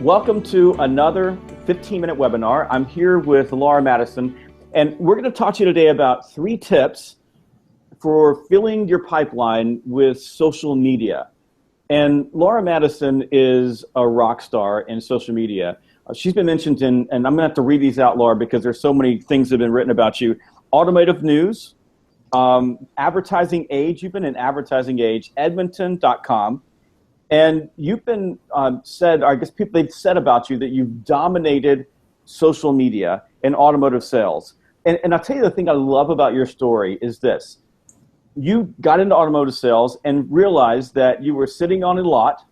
Welcome to another 15-minute webinar. I'm here with Laura Madison, and we're going to talk to you today about 3 tips for filling your pipeline with social media. And Laura Madison is a rock star in social media. She's been mentioned in, and I'm going to have to read these out, Laura, because there's so many things that have been written about you. Automotive News, Advertising Age, you've been in Advertising Age, Edmonton.com. And you've been said, or I guess people, they've said about you that you've dominated social media in automotive sales. And I'll tell you the thing I love about your story is this. You got into automotive sales and realized that you were sitting on a lot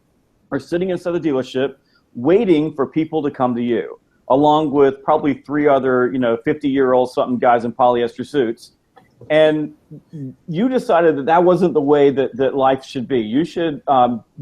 or sitting inside the dealership waiting for people to come to you, along with probably 3 other, 50-year-old something guys in polyester suits. And you decided that that wasn't the way that life should be. You should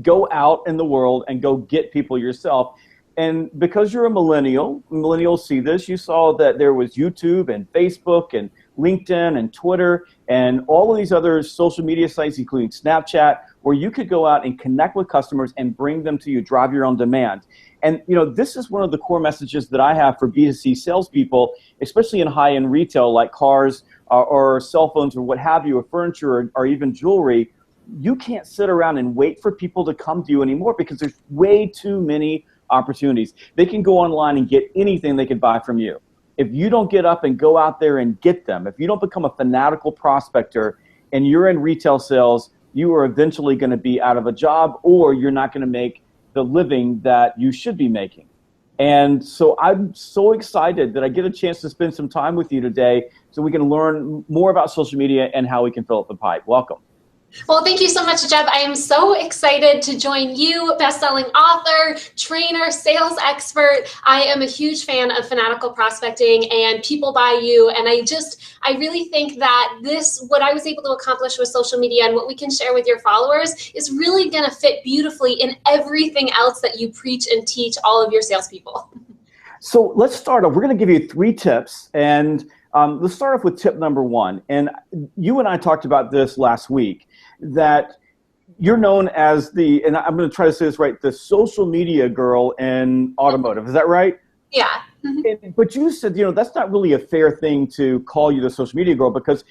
go out in the world and go get people yourself. And because you're a millennial, millennials see this, you saw that there was YouTube and Facebook and LinkedIn and Twitter and all of these other social media sites, including Snapchat, where you could go out and connect with customers and bring them to you, drive your own demand. And this is one of the core messages that I have for B2C salespeople, especially in high-end retail like cars, or cell phones or what have you, or furniture or even jewelry. You can't sit around and wait for people to come to you anymore because there's way too many opportunities. They can go online and get anything they could buy from you. If you don't get up and go out there and get them, if you don't become a fanatical prospector and you're in retail sales, you are eventually going to be out of a job or you're not going to make the living that you should be making. And so I'm so excited that I get a chance to spend some time with you today so we can learn more about social media and how we can fill up the pipe. Welcome. Well, thank you so much, Jeb. I am so excited to join you, best-selling author, trainer, sales expert. I am a huge fan of fanatical prospecting and people buy you. And I really think that what I was able to accomplish with social media and what we can share with your followers is really going to fit beautifully in everything else that you preach and teach all of your salespeople. So let's start off. We're going to give you 3 tips, and let's start off with tip number 1. And you and I talked about this last week, that you're known as and I'm going to try to say this right, the social media girl in automotive. Is that right? Yeah. Mm-hmm. But you said, that's not really a fair thing to call you the social media girl because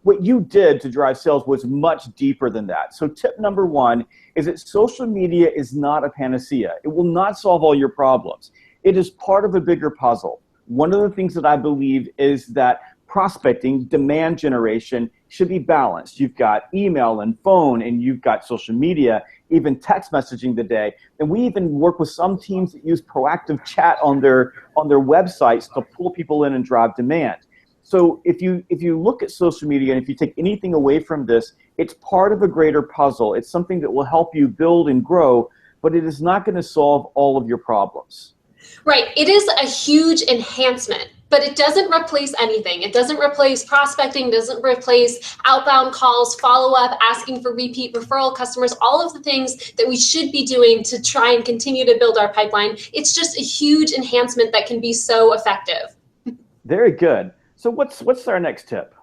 what you did to drive sales was much deeper than that. So tip number 1 is that social media is not a panacea. It will not solve all your problems. It is part of a bigger puzzle. One of the things that I believe is that prospecting, demand generation should be balanced. You've got email and phone, and you've got social media, even text messaging today. And we even work with some teams that use proactive chat on their websites to pull people in and drive demand. So if you look at social media and if you take anything away from this, it's part of a greater puzzle. It's something that will help you build and grow, but it is not going to solve all of your problems. Right. It is a huge enhancement, but it doesn't replace anything. It doesn't replace prospecting, doesn't replace outbound calls, follow-up, asking for repeat referral customers, all of the things that we should be doing to try and continue to build our pipeline. It's just a huge enhancement that can be so effective. Very good. So what's our next tip?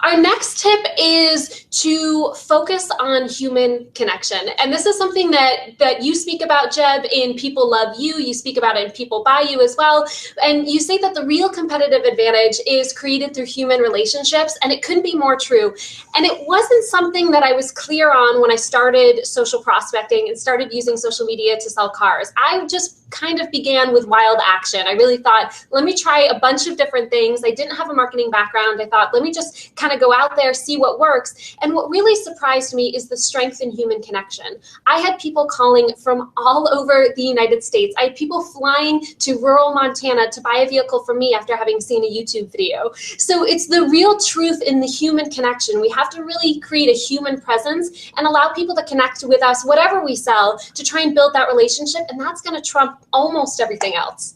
Our next tip is to focus on human connection. And this is something that you speak about, Jeb, in People Love You. You speak about it in People Buy You as well. And you say that the real competitive advantage is created through human relationships, and it couldn't be more true. And it wasn't something that I was clear on when I started social prospecting and started using social media to sell cars. I just kind of began with wild action. I really thought, let me try a bunch of different things. I didn't have a marketing background. I thought, let me just kind of go out there, see what works. And what really surprised me is the strength in human connection. I had people calling from all over the United States. I had people flying to rural Montana to buy a vehicle from me after having seen a YouTube video. So it's the real truth in the human connection. We have to really create a human presence and allow people to connect with us, whatever we sell, to try and build that relationship. And that's going to trump almost everything else.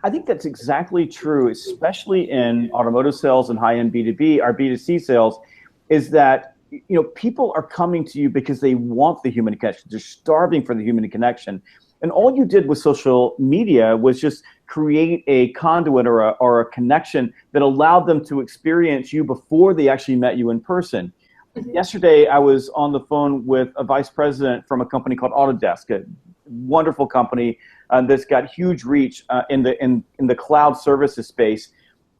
I think that's exactly true, especially in automotive sales and high-end B2B, our B2C sales, is that people are coming to you because they want the human connection. They're starving for the human connection. And all you did with social media was just create a conduit or a connection that allowed them to experience you before they actually met you in person. Mm-hmm. Yesterday, I was on the phone with a vice president from a company called Autodesk, a wonderful company. that's got huge reach in the cloud services space.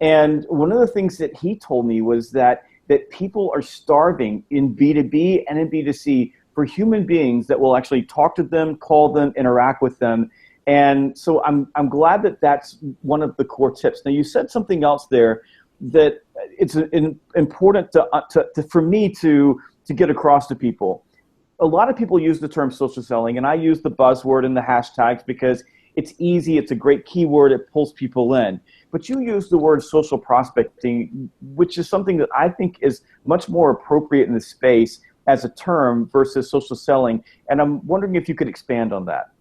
And one of the things that he told me was that people are starving in B2B and in B2C for human beings that will actually talk to them, call them, interact with them. And so I'm glad that that's one of the core tips. Now, you said something else there that it's important for me to get across to people. A lot of people use the term social selling, and I use the buzzword and the hashtags because it's easy, it's a great keyword, it pulls people in. But you use the word social prospecting, which is something that I think is much more appropriate in the space as a term versus social selling. And I'm wondering if you could expand on that.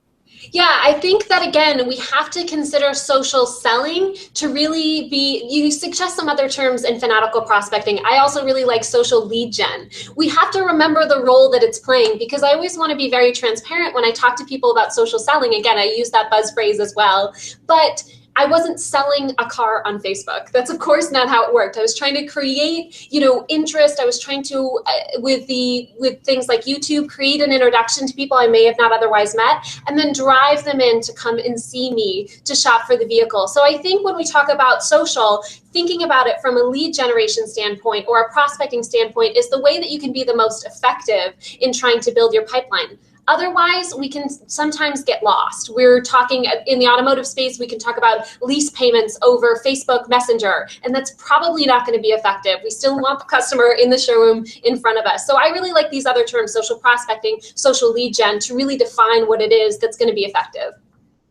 Yeah, I think that, again, we have to consider social selling to really be, you suggest some other terms in fanatical prospecting. I also really like social lead gen. We have to remember the role that it's playing, because I always want to be very transparent when I talk to people about social selling. Again, I use that buzz phrase as well. But I wasn't selling a car on Facebook. That's of course not how it worked. I was trying to create, interest. I was trying to, with things like YouTube, create an introduction to people I may have not otherwise met, and then drive them in to come and see me to shop for the vehicle. So I think when we talk about social, thinking about it from a lead generation standpoint or a prospecting standpoint is the way that you can be the most effective in trying to build your pipeline. Otherwise, we can sometimes get lost. We're talking in the automotive space, we can talk about lease payments over Facebook Messenger, and that's probably not going to be effective. We still want the customer in the showroom in front of us. So I really like these other terms, social prospecting, social lead gen, to really define what it is that's going to be effective.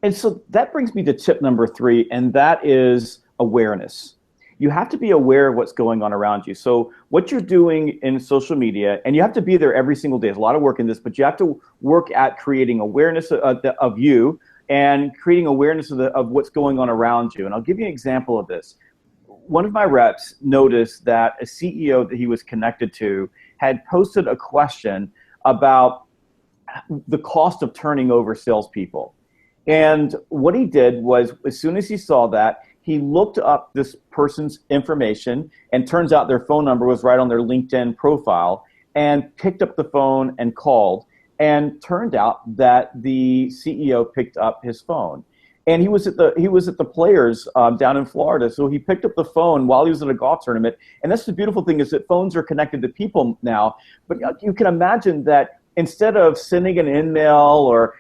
And so that brings me to tip number 3, and that is awareness. You have to be aware of what's going on around you. So what you're doing in social media, and you have to be there every single day. There's a lot of work in this, but you have to work at creating awareness of you and creating awareness of what's going on around you. And I'll give you an example of this. One of my reps noticed that a CEO that he was connected to had posted a question about the cost of turning over salespeople. And what he did was, as soon as he saw that, he looked up this person's information, and turns out their phone number was right on their LinkedIn profile, and picked up the phone and called, and turned out that the CEO picked up his phone. And he was at the Players down in Florida, so he picked up the phone while he was at a golf tournament. And that's the beautiful thing, is that phones are connected to people now. But you can imagine that instead of sending an email or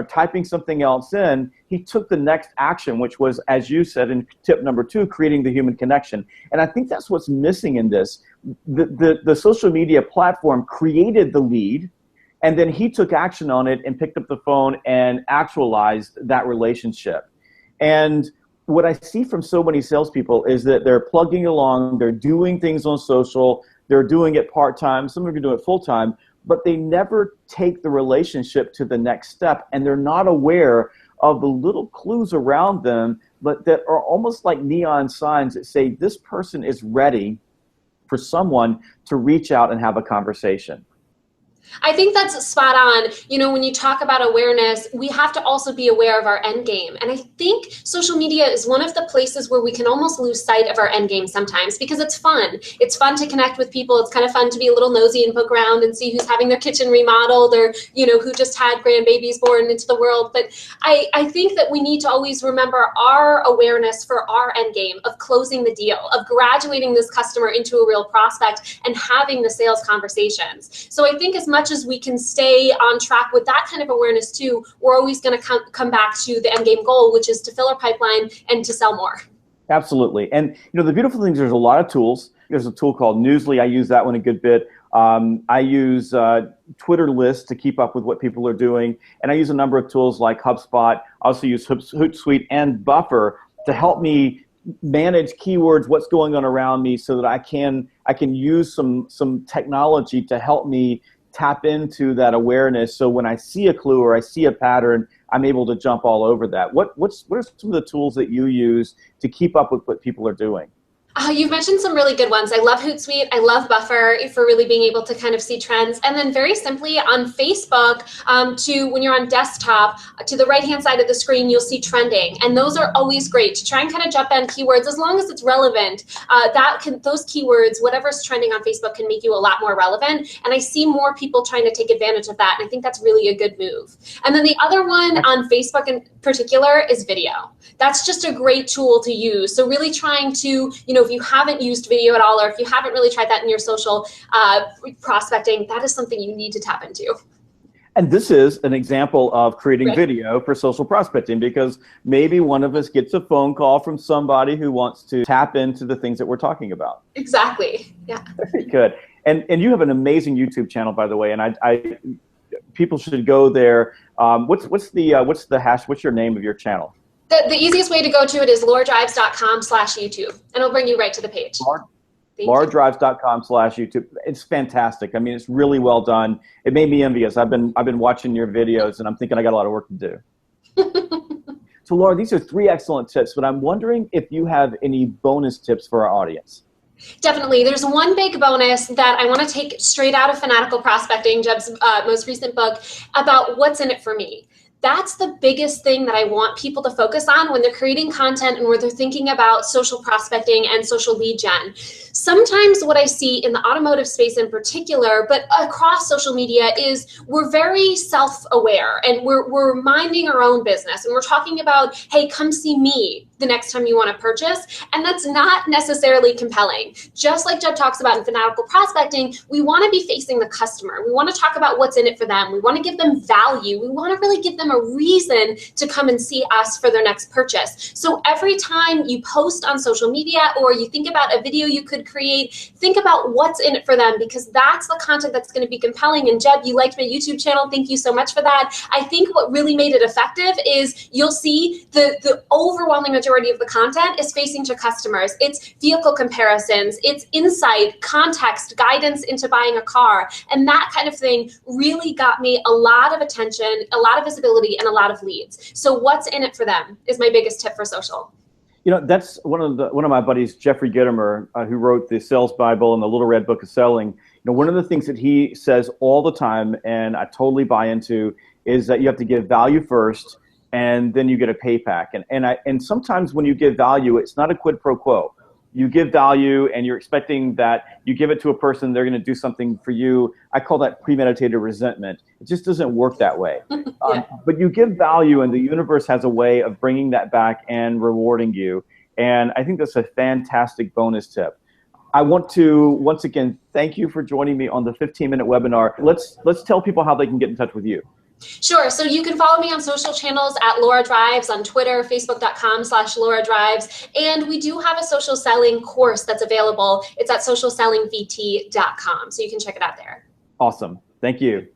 typing something else in, he took the next action, which was, as you said in tip number 2, creating the human connection. And I think that's what's missing in this. The social media platform created the lead, and then he took action on it and picked up the phone and actualized that relationship. And what I see from so many salespeople is that they're plugging along, they're doing things on social, they're doing it part-time, some of them are doing it full-time, but they never take the relationship to the next step, and they're not aware of the little clues around them, but that are almost like neon signs that say this person is ready for someone to reach out and have a conversation. I think that's spot on. When you talk about awareness, we have to also be aware of our end game. And I think social media is one of the places where we can almost lose sight of our end game sometimes, because it's fun. It's fun to connect with people. It's kind of fun to be a little nosy and poke around and see who's having their kitchen remodeled, or, who just had grandbabies born into the world. But I think that we need to always remember our awareness for our end game of closing the deal, of graduating this customer into a real prospect and having the sales conversations. So I think as much as we can stay on track with that kind of awareness too, we're always going to come back to the end game goal, which is to fill our pipeline and to sell more. Absolutely. And the beautiful thing is there's a lot of tools. There's a tool called Newsly. I use that one a good bit. I use Twitter lists to keep up with what people are doing. And I use a number of tools like HubSpot. I also use Hootsuite and Buffer to help me manage keywords, what's going on around me, so that I can use some technology to help me tap into that awareness. So when I see a clue or I see a pattern, I'm able to jump all over that. What are some of the tools that you use to keep up with what people are doing? You've mentioned some really good ones. I love Hootsuite. I love Buffer for really being able to kind of see trends. And then very simply on Facebook, when you're on desktop, to the right-hand side of the screen, you'll see trending. And those are always great to try and kind of jump on keywords as long as it's relevant. Those keywords, whatever's trending on Facebook, can make you a lot more relevant. And I see more people trying to take advantage of that. And I think that's really a good move. And then the other one on Facebook in particular is video. That's just a great tool to use. So really trying to, if you haven't used video at all, or if you haven't really tried that in your social prospecting, that is something you need to tap into. And this is an example of creating Right. video for social prospecting, because maybe one of us gets a phone call from somebody who wants to tap into the things that we're talking about. Exactly. Yeah. Very good. And you have an amazing YouTube channel, by the way, and I people should go there. What's your name of your channel? The easiest way to go to it is lauradrives.com/YouTube, and it'll bring you right to the page. lauradrives.com/YouTube. It's fantastic. I mean, it's really well done. It made me envious. I've been watching your videos, and I'm thinking I got a lot of work to do. So, Laura, these are 3 excellent tips, but I'm wondering if you have any bonus tips for our audience. Definitely. There's one big bonus that I want to take straight out of Fanatical Prospecting, Jeb's most recent book, about what's in it for me. That's the biggest thing that I want people to focus on when they're creating content and when they're thinking about social prospecting and social lead gen. Sometimes what I see in the automotive space in particular, but across social media, is we're very self-aware and we're minding our own business, and we're talking about, hey, come see me the next time you want to purchase, and that's not necessarily compelling. Just like Jeb talks about in Fanatical Prospecting, we want to be facing the customer. We want to talk about what's in it for them. We want to give them value. We want to really give them a reason to come and see us for their next purchase. So every time you post on social media or you think about a video you could create, think about what's in it for them, because that's the content that's going to be compelling. And Jeb, you liked my YouTube channel. Thank you so much for that. I think what really made it effective is you'll see the overwhelming majority of the content is facing to customers. It's vehicle comparisons, it's insight, context, guidance into buying a car. And that kind of thing really got me a lot of attention, a lot of visibility, and a lot of leads. So what's in it for them is my biggest tip for social. That's one of my buddies, Jeffrey Gitomer, who wrote the Sales Bible and the Little Red Book of Selling. One of the things that he says all the time, and I totally buy into, is that you have to give value first, and then you get a payback. And sometimes when you give value, it's not a quid pro quo. You give value and you're expecting that you give it to a person, they're going to do something for you. I call that premeditated resentment. It just doesn't work that way. Yeah. But you give value, and the universe has a way of bringing that back and rewarding you. And I think that's a fantastic bonus tip. I want to, once again, thank you for joining me on the 15-minute webinar. Let's tell people how they can get in touch with you. Sure. So you can follow me on social channels at Laura Drives on Twitter, facebook.com/Laura Drives. And we do have a social selling course that's available. It's at socialsellingvt.com. So you can check it out there. Awesome. Thank you.